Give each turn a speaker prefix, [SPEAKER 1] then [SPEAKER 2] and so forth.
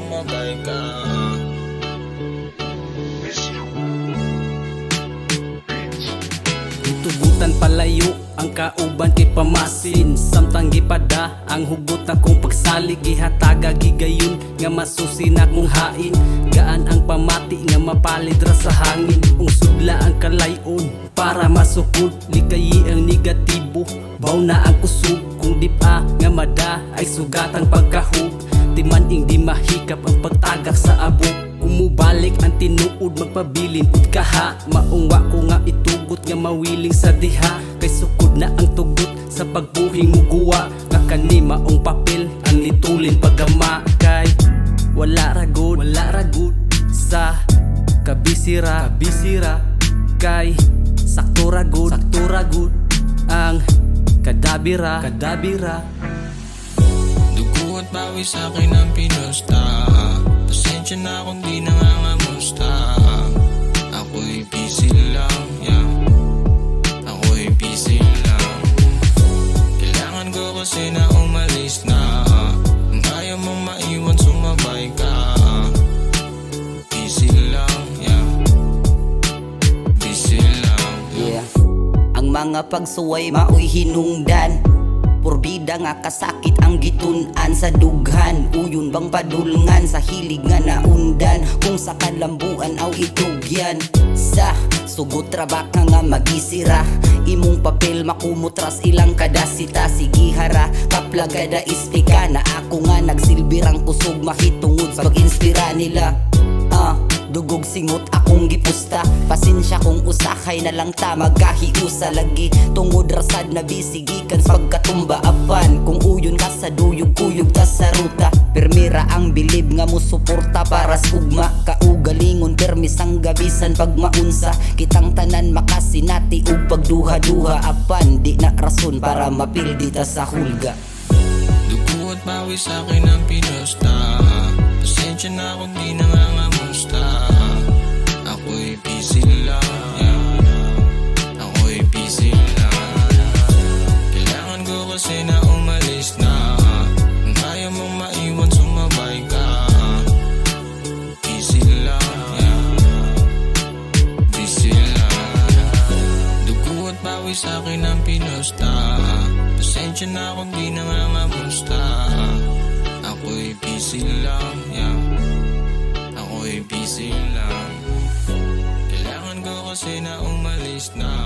[SPEAKER 1] sumabay ka.
[SPEAKER 2] Tugutan palayo ang kauban kay pamasin, samtang gipada ang hugot na kong pagsalig. Gihataga gigayon nga masusi na kong hain, gaan ang pamati nga mapalid ra sa hangin. Ungsudla ang kalayon para masukod, likayi ang negatibo, baw na ang kusog. Kung dipa nga mada ay sugatang pagkahug, timaning di mahikap ang pagtagak sa abog. Umubalik ang tinuod, magpabilin pud kaha, maungwa ko nga itugot nga mawiling sa diha. Kay sukod na ang tugot sa pagbuhing muguwa, nga kani maong papel ang litulin pagama. Kay wala ragud sa kabisira, kay sakto ragud ang kadabira.
[SPEAKER 1] Dugo at pawis sa akin ang pinusta, pasensya na kung di nangangamusta. Ako'y busy lang, yeah. Ako'y busy lang. Kailangan ko kasi na umalis na, kung ayaw mong maiwan sumabay ka. Busy lang, yeah. Busy lang,
[SPEAKER 3] yeah. Ang mga pagsuway maoy hinungdan, porbida nga kasakit ang gitunan sa dughan. Uyon bang padulngan sa hilig nga naundan, kung sa kalambuan aw itugyan. Sa sugot trabak nga magisira, imong papel makumutras ilang kadasita. Sige hara kapla kada ispika, na ako nga nagsilbirang kusog mahitungod sa pag-inspira nila. Dugog singot akong gipusta, pasensya kung usahay na lang ta magahiusa lagi. Tungod rasad na bisigikan pagkatumba apan, kung uyon ka sa duyog kuyog ta sa ruta. Permira ang bilib nga mo suporta para sa ugma, kaugalingon permis ang gabisan pag maunsa. Kitang tanan makasinati ug pagduha-duha apan, di na rason para mapildi ta sa hulga.
[SPEAKER 1] dugo at pawis sa akin ang pinusta, pasensya na kung di nangangamusta. Ako'y busy lang, yeah. Ako'y busy lang. Kailangan ko kasi na umalis na, kung ayaw mong maiwan sumabay ka. Busy lang, yeah. Busy lang. Dugo at pawis sa akin ang pinusta, pasensya na kung di nangangamusta. Ako'y busy lang, yeah. Ako'y busy lang. Kailangan ko kasi na umalis na,